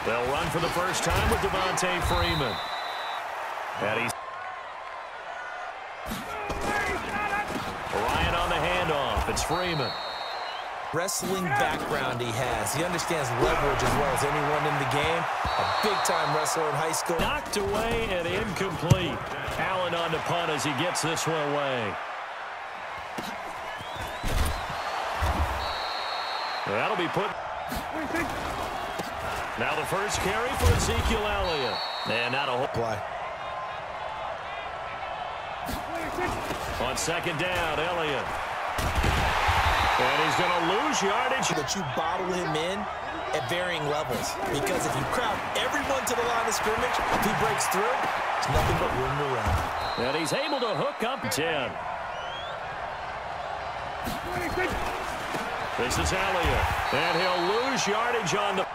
They'll run for the first time with Devontae Freeman. And he's Ryan on the handoff. It's Freeman. Wrestling background he has. He understands leverage as well as anyone in the game. A big-time wrestler in high school. Knocked away and incomplete. Allen on the punt as he gets this one away. That'll be put. Now the first carry for Ezekiel Elliott. And not a whole play. On second down, Elliott. And he's going to lose yardage. That you bottle him in at varying levels. Because if you crowd everyone to the line of scrimmage, if he breaks through, there's nothing but room to run. And he's able to hook up 10. This is Elliott. And he'll lose yardage on the...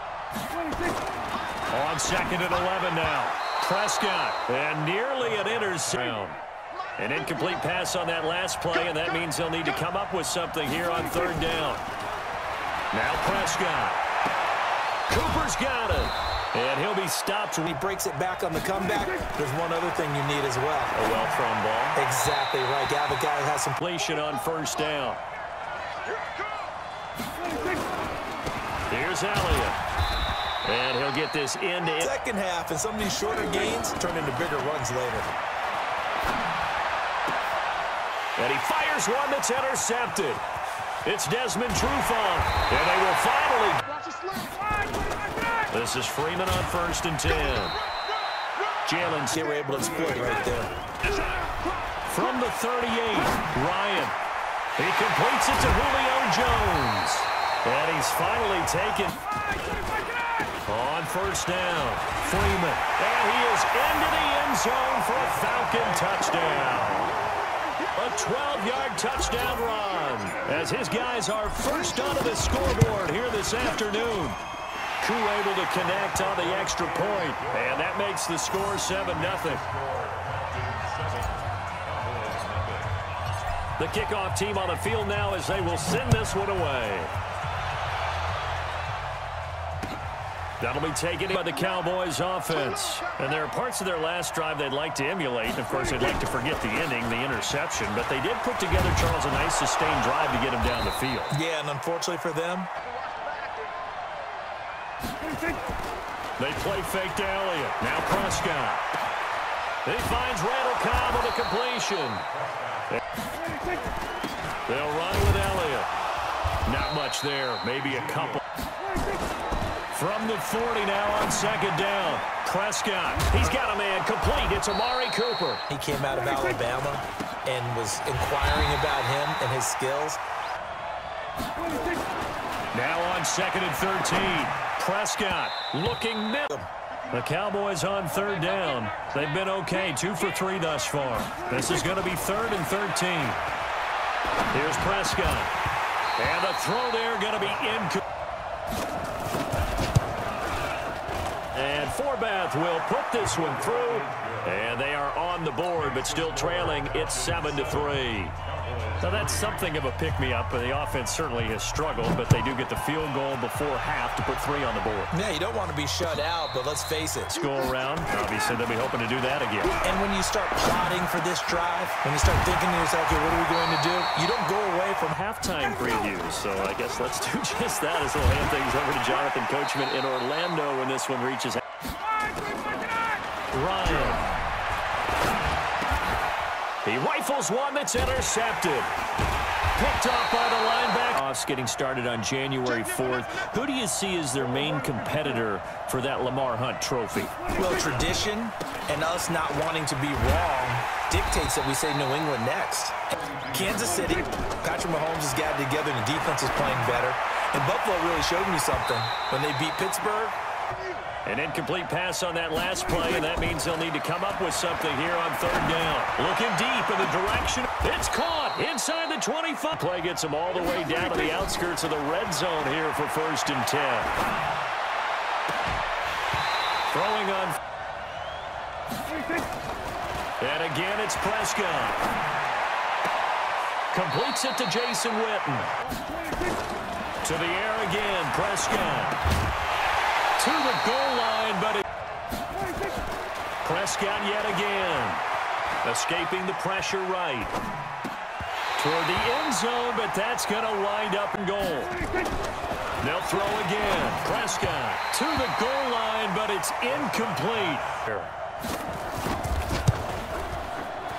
On second and 11 now. Prescott. And nearly an interception. An incomplete pass on that last play, and that means they'll need to come up with something here on third down. Now Prescott. Cooper's got it. And he'll be stopped. When he breaks it back on the comeback, there's one other thing you need as well. A well-thrown ball. Exactly right. You have a guy who has some completion on first down. Here's Elliott. And he'll get this into it. Second half, and some of these shorter gains turn into bigger runs later. And he fires one that's intercepted. It's Desmond Trufant. And they will finally... This is Freeman on first and 10. Jalen, they were able to exploit right there. From the 38, Ryan. He completes it to Julio Jones. And he's finally taken on first down. Freeman. And he is into the end zone for a Falcon touchdown. A 12-yard touchdown run as his guys are first onto the scoreboard here this afternoon. Koo able to connect on the extra point, and that makes the score 7-0. The kickoff team on the field now as they will send this one away. That'll be taken by the Cowboys offense. And there are parts of their last drive they'd like to emulate. Of course, they'd like to forget the ending, the interception. But they did put together, Charles, a nice sustained drive to get him down the field. Yeah, and unfortunately for them, they play fake to Elliott. Now Prescott. He finds Randall Cobb with a completion. They'll run with Elliott. Not much there. Maybe a couple. From the 40 now on second down. Prescott. He's got a man complete. It's Amari Cooper. He came out of Alabama and was inquiring about him and his skills. Now on second and 13. Prescott looking middle. The Cowboys on third down. They've been okay. 2 for 3 thus far. This is going to be third and 13. Here's Prescott. And the throw there going to be incomplete. And Forbath will put this one through. And they are on the board, but still trailing. It's 7-3. Now, that's something of a pick-me-up. The offense certainly has struggled, but they do get the field goal before half to put 3 on the board. Yeah, you don't want to be shut out, but let's face it. Go around. Obviously, they'll be hoping to do that again. And when you start plotting for this drive, when you start thinking to yourself, okay, what are we going to do? You don't go away from halftime previews. So I guess let's do just that as we'll hand things over to Jonathan Coachman in Orlando when this one reaches. Ryan. He rifles one that's intercepted. Picked off by the linebacker. Getting started on January 4th. Who do you see as their main competitor for that Lamar Hunt trophy? Well, tradition and us not wanting to be wrong dictates that we say New England next. Kansas City, Patrick Mahomes has gotten together and the defense is playing better. And Buffalo really showed me something when they beat Pittsburgh. An incomplete pass on that last play, and that means they'll need to come up with something here on third down. Looking deep in the direction. It's caught inside the 25. Play gets them all the way down to the outskirts of the red zone here for first and 10. Throwing on. And again, it's Prescott. Completes it to Jason Witten. To the air again, Prescott. To the goal line, but Prescott yet again. Escaping the pressure right. Toward the end zone, but that's going to wind up in goal. They'll throw again. Prescott to the goal line, but it's incomplete.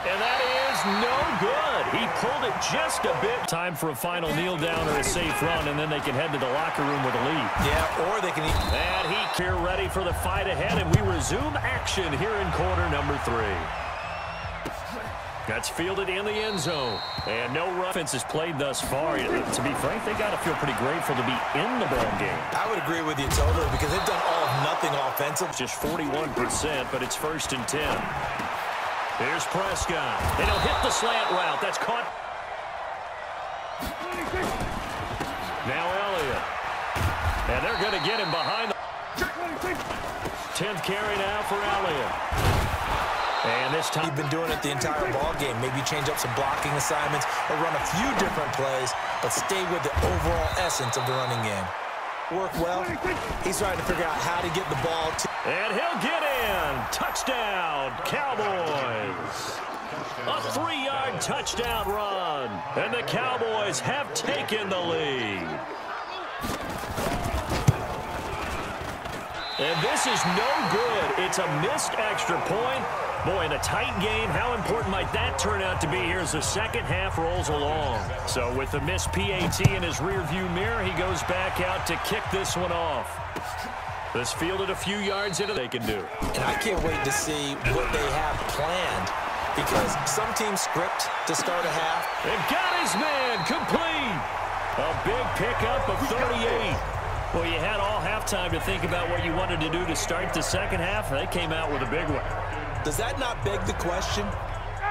And that is no good. He pulled it just a bit. Time for a final kneel down or a safe run, and then they can head to the locker room with a lead. Yeah, or they can... And he's here ready for the fight ahead, and we resume action here in quarter number 3. That's fielded in the end zone. And no offense is played thus far. To be frank, they got to feel pretty grateful to be in the ball game. I would agree with you totally because they've done all of nothing offensive. Just 41%, but it's 1st and 10. Here's Prescott. And he'll hit the slant route. That's caught. Now Elliott. And they're going to get him behind the 10th carry now for Elliott. And this time, you've been doing it the entire ball game. Maybe change up some blocking assignments or run a few different plays, but stay with the overall essence of the running game. Work well. He's trying to figure out how to get the ball to. And he'll get in. Touchdown, Cowboys. A 3-yard touchdown run. And the Cowboys have taken the lead. And this is no good. It's a missed extra point. Boy, in a tight game, how important might that turn out to be here as the second half rolls along? So with the missed PAT in his rearview mirror, he goes back out to kick this one off. This fielded a few yards into they can do. And I can't wait to see what they have planned because some teams script to start a half. And got his man complete. A big pickup of 38. Well, you had all halftime to think about what you wanted to do to start the second half. They came out with a big one. Does that not beg the question?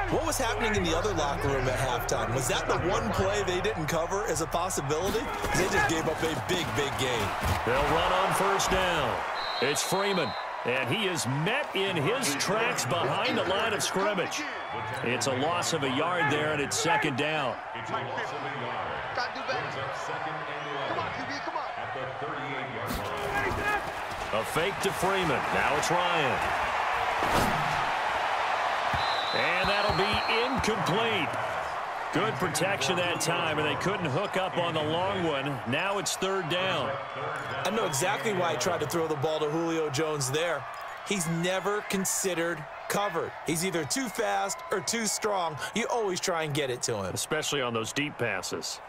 What was happening in the other locker room at halftime? Was that the one play they didn't cover as a possibility? They just gave up a big, big gain. They'll run on 1st down. It's Freeman, and he is met in his tracks behind the line of scrimmage. It's a loss of a yard there, and it's 2nd down. A fake to Freeman. Now it's Ryan. And that'll be incomplete. Good protection that time, and they couldn't hook up on the long one. Now it's 3rd down. I know exactly why I tried to throw the ball to Julio Jones there. He's never considered covered. He's either too fast or too strong. You always try and get it to him. Especially on those deep passes.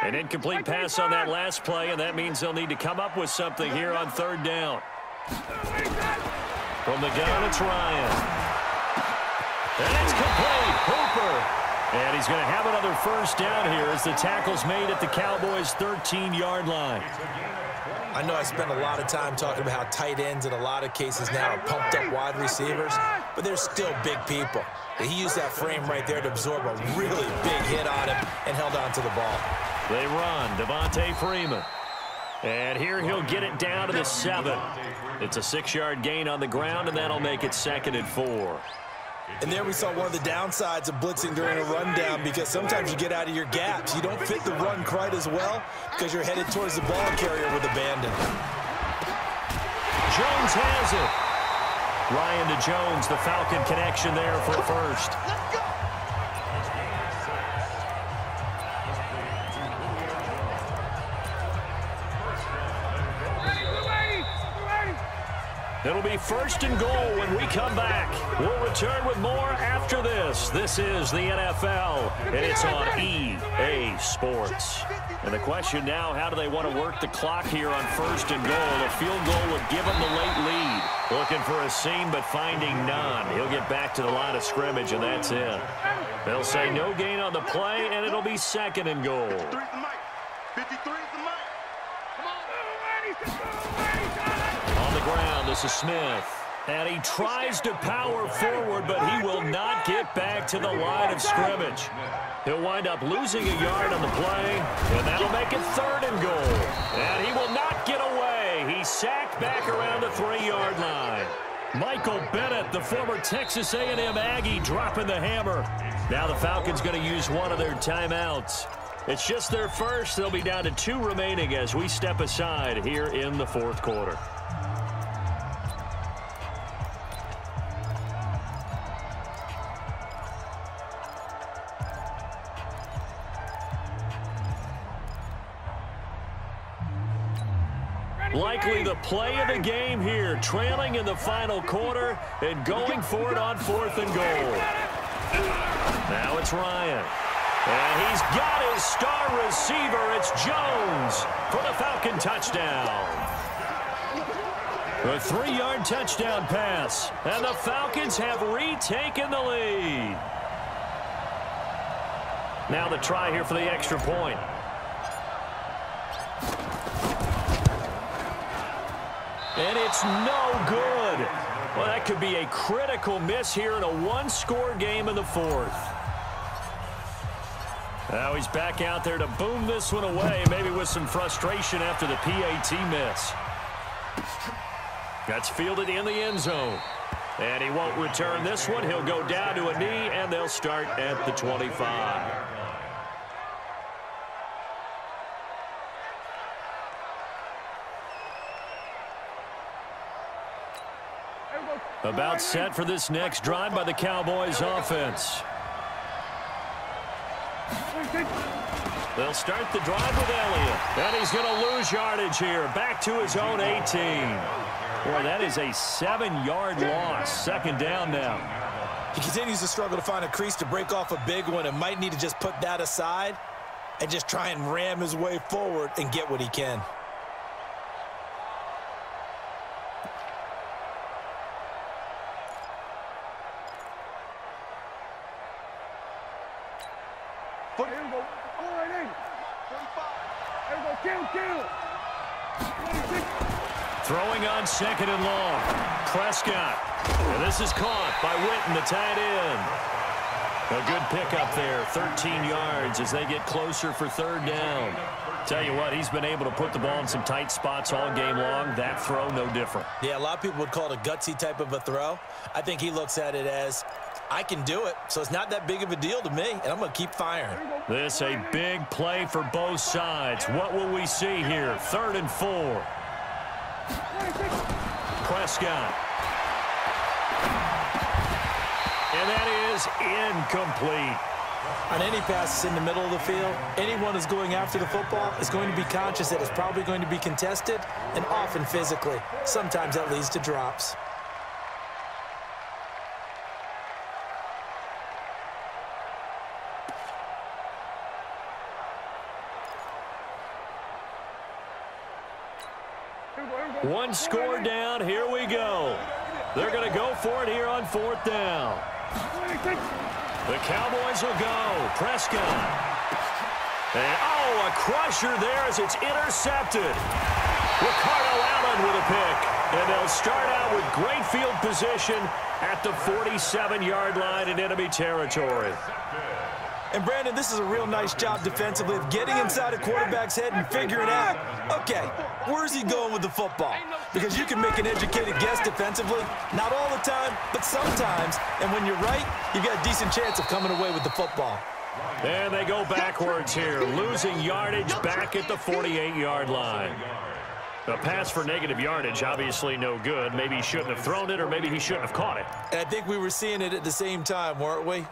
An incomplete pass on that last play, and that means they'll need to come up with something here on 3rd down. From the gun, it's Ryan. And it's complete. Hooper. And he's going to have another 1st down here as the tackle's made at the Cowboys' 13-yard line. I know I spent a lot of time talking about how tight ends in a lot of cases now are pumped up wide receivers, but they're still big people. He used that frame right there to absorb a really big hit on him and held on to the ball. They run. Devontae Freeman. And here he'll get it down to the 7. It's a 6-yard gain on the ground, and that'll make it 2nd and 4. And there we saw one of the downsides of blitzing during a rundown because sometimes you get out of your gaps. You don't fit the run quite as well because you're headed towards the ball carrier with abandon. Jones has it. Ryan to Jones, the Falcon connection there for a 1st. It'll be 1st and goal when we come back. We'll return with more after this. This is the NFL, and it's on EA Sports. And the question now, how do they want to work the clock here on 1st and goal? A field goal would give them the late lead. Looking for a seam, but finding none. He'll get back to the line of scrimmage, and that's it. They'll say no gain on the play, and it'll be 2nd and goal. 53 is the mic. On the ground, this is Smith. And he tries to power forward, but he will not get back to the line of scrimmage. He'll wind up losing a yard on the play, and that'll make it 3rd and goal. And he will not get away. He's sacked back around the 3-yard line. Michael Bennett, the former Texas A&M Aggie, dropping the hammer. Now the Falcons going to use one of their timeouts. It's just their first. They'll be down to 2 remaining as we step aside here in the fourth quarter. Likely the play of the game here, trailing in the final quarter and going for it on 4th and goal. Now it's Ryan. And he's got his star receiver. It's Jones for the Falcon touchdown. A 3-yard touchdown pass. And the Falcons have retaken the lead. Now the try here for the extra point. And it's no good. Well, that could be a critical miss here in a 1-score game in the 4th. Now he's back out there to boom this one away, maybe with some frustration after the PAT miss. That's fielded in the end zone. And he won't return this one. He'll go down to a knee, and they'll start at the 25. About set for this next drive by the Cowboys offense. They'll start the drive with Elliott. And he's going to lose yardage here. Back to his own 18. Boy, that is a 7-yard loss. 2nd down now. He continues to struggle to find a crease to break off a big one and might need to just put that aside and just try and ram his way forward and get what he can. Throwing on 2nd and long. Prescott. And this is caught by Witten, the tight end. A good pickup there. 13 yards as they get closer for 3rd down. Tell you what, he's been able to put the ball in some tight spots all game long. That throw, no different. Yeah, a lot of people would call it a gutsy type of a throw. I think he looks at it as, I can do it, so it's not that big of a deal to me, and I'm going to keep firing. This a big play for both sides. What will we see here? 3rd and 4. Prescott. And that is incomplete. On any passes in the middle of the field, anyone who's going after the football is going to be conscious that it's probably going to be contested and often physically. Sometimes that leads to drops. One score down. Here we go. They're going to go for it here on 4th down. The Cowboys will go. Prescott. And, oh, a crusher there as it's intercepted. Ricardo Allen with a pick. And they'll start out with great field position at the 47-yard line in enemy territory. And, Brandon, this is a real nice job defensively of getting inside a quarterback's head and figuring out, okay, where's he going with the football? Because you can make an educated guess defensively, not all the time, but sometimes. And when you're right, you've got a decent chance of coming away with the football. And they go backwards here, losing yardage back at the 48-yard line. A pass for negative yardage, obviously no good. Maybe he shouldn't have thrown it, or maybe he shouldn't have caught it. And I think we were seeing it at the same time, weren't we?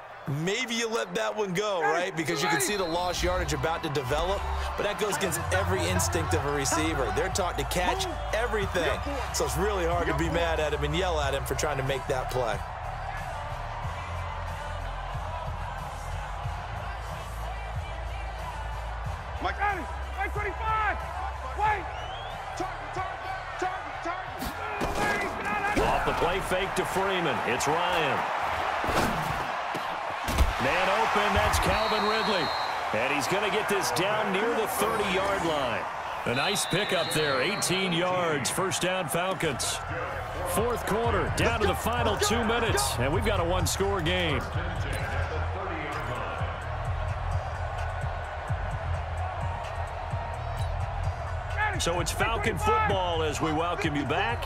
Maybe you let that one go, right? Because you can see the lost yardage about to develop, but that goes against every instinct of a receiver. They're taught to catch everything. So it's really hard to be mad at him and yell at him for trying to make that play. Mike 25. Wait. Target. Off the play fake to Freeman. It's Ryan. Man open, that's Calvin Ridley. And he's going to get this down near the 30-yard line. A nice pickup there, 18 yards, 1st down Falcons. 4th quarter, down to the final 2 minutes, and we've got a 1-score game. So it's Falcon football as we welcome you back.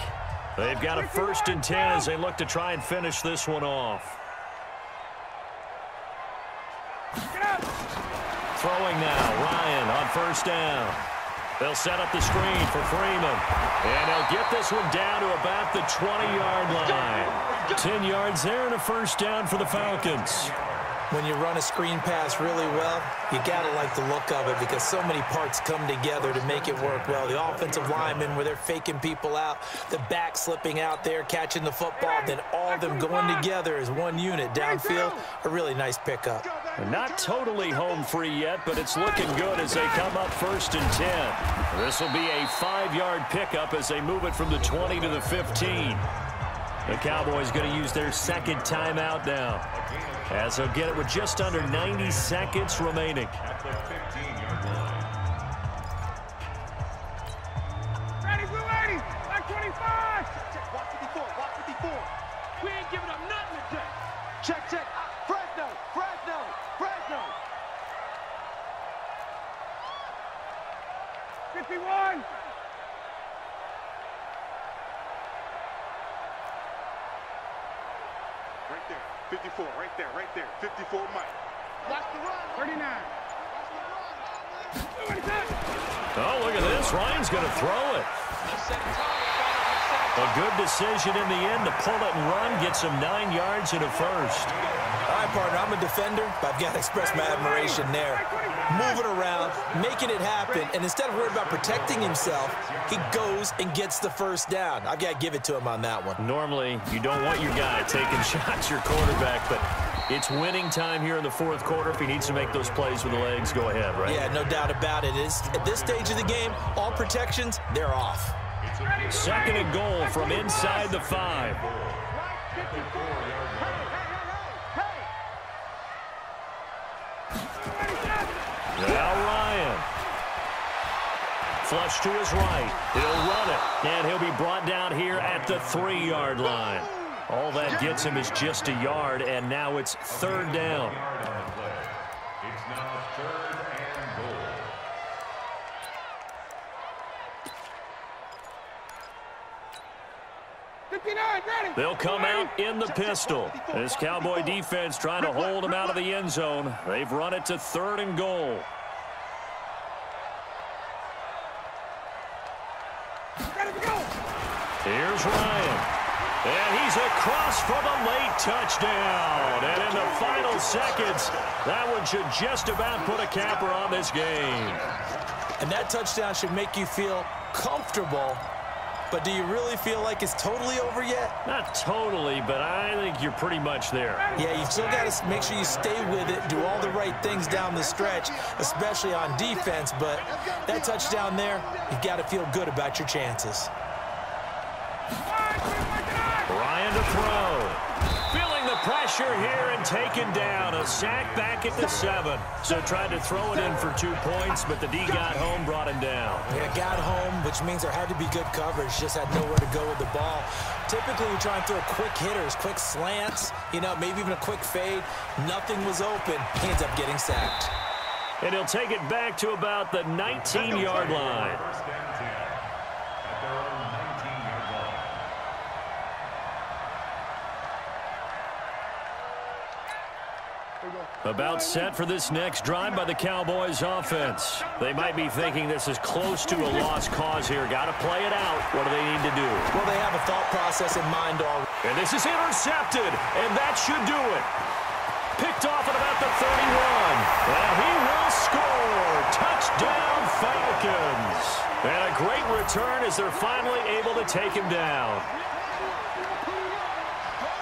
They've got a 1st and 10 as they look to try and finish this one off. Throwing now, first down. They'll set up the screen for Freeman. And he'll get this one down to about the 20-yard line. 10 yards there and a first down for the Falcons. When you run a screen pass really well, you got to like the look of it because so many parts come together to make it work well. The offensive linemen, where they're faking people out, the back slipping out there, catching the football, then all of them going together as one unit downfield. A really nice pickup. Not totally home free yet, but it's looking good as they come up 1st and 10. This will be a 5-yard pickup as they move it from the 20 to the 15. The Cowboys going to use their second timeout now, as they'll get it with just under 90 seconds remaining. Ready, blue 80, like 25. Watch 54, watch 54. We ain't giving up nothing today. Check. Fresno. 51. Right there. 54, right there. 54, Mike. Watch the run. 39. Oh, look at this. Ryan's going to throw it. A good decision in the end to pull it and run. Gets him 9 yards and a first. All right, partner, I'm a defender, but I've got to express my admiration there. Moving around, making it happen, and instead of worried about protecting himself, he goes and gets the first down. I've got to give it to him on that one. Normally, you don't want your guy taking shots, your quarterback, but it's winning time here in the fourth quarter. If he needs to make those plays with the legs, go ahead, right? Yeah, no doubt about it. At this stage of the game, all protections, they're off. 2nd and goal from inside the 5. Now Ryan. Flush to his right. He'll run it, and he'll be brought down here at the 3-yard line. All that gets him is just a yard, and now it's 3rd down. It's now 3rd and goal. They'll come out in the pistol. This Cowboy defense trying to hold him out of the end zone. They've run it to 3rd and goal. Here's Ryan. And he's across for the late touchdown. And in the final seconds, that one should just about put a capper on this game. And that touchdown should make you feel comfortable. But do you really feel like it's totally over yet? Not totally, but I think you're pretty much there. Yeah, you've still got to make sure you stay with it, do all the right things down the stretch, especially on defense. But that touchdown there, you've got to feel good about your chances. Ryan to throw. Feeling the pressure here and taken down. A sack back at the 7. So tried to throw it in for 2 points, but the D got home, brought him down. Yeah, got home, which means there had to be good coverage. Just had nowhere to go with the ball. Typically, we try and throw quick hitters, quick slants, maybe even a quick fade. Nothing was open. He ends up getting sacked. And he'll take it back to about the 19-yard line. First and 10 at their own 19-yard line. About set for this next drive by the Cowboys offense. They might be thinking this is close to a lost cause here. Got to play it out. What do they need to do? Well, they have a thought process in mind already. And this is intercepted, and that should do it. Picked off at about the 31. And he will score. Touchdown, Falcons. And a great return as they're finally able to take him down.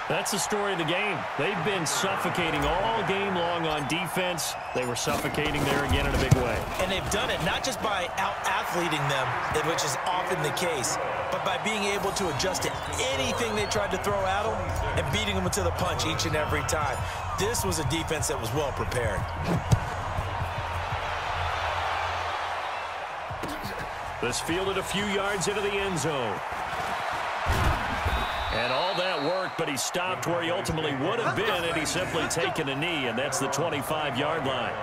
That's the story of the game. They've been suffocating all game long on defense. They were suffocating there again in a big way. And they've done it not just by out-athleting them, which is often the case, but by being able to adjust to anything they tried to throw at them and beating them to the punch each and every time. This was a defense that was well prepared. This fielded a few yards into the end zone. And all that worked, but he stopped where he ultimately would have been had he simply taken a knee, and that's the 25-yard line.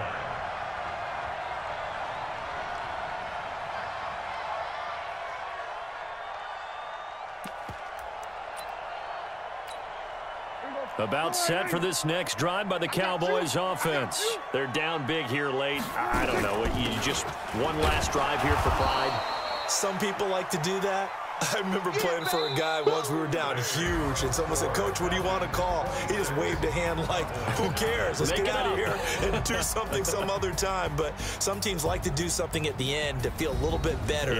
About set for this next drive by the Cowboys offense. They're down big here late. I don't know. You just one last drive here for pride. Some people like to do that. I remember playing for a guy once. We were down huge, and someone said, "Coach, what do you want to call?" He just waved a hand like, who cares? Let's get out of here and do something some other time. But some teams like to do something at the end to feel a little bit better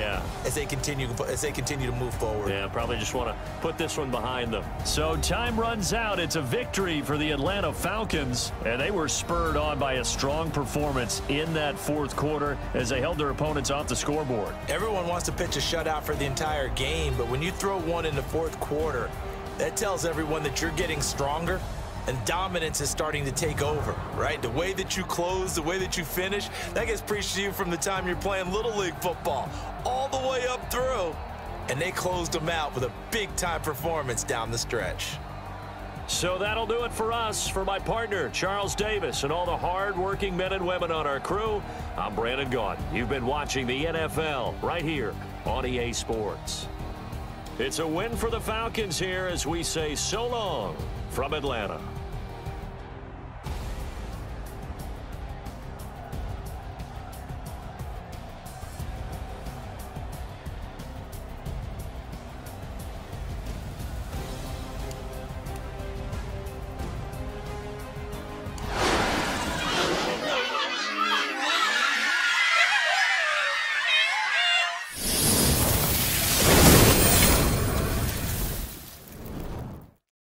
as they continue to move forward. Yeah, probably just want to put this one behind them. So time runs out. It's a victory for the Atlanta Falcons, and they were spurred on by a strong performance in that fourth quarter as they held their opponents off the scoreboard. Everyone wants to pitch a shutout for the entire game. But when you throw one in the fourth quarter, that tells everyone that you're getting stronger and dominance is starting to take over, right? The way that you close, the way that you finish, that gets preached to you from the time you're playing Little League football all the way up through. And they closed them out with a big-time performance down the stretch. So that'll do it for us. For my partner, Charles Davis, and all the hard-working men and women on our crew, I'm Brandon Gaudin. You've been watching the NFL right here on EA Sports. It's a win for the Falcons here as we say so long from Atlanta.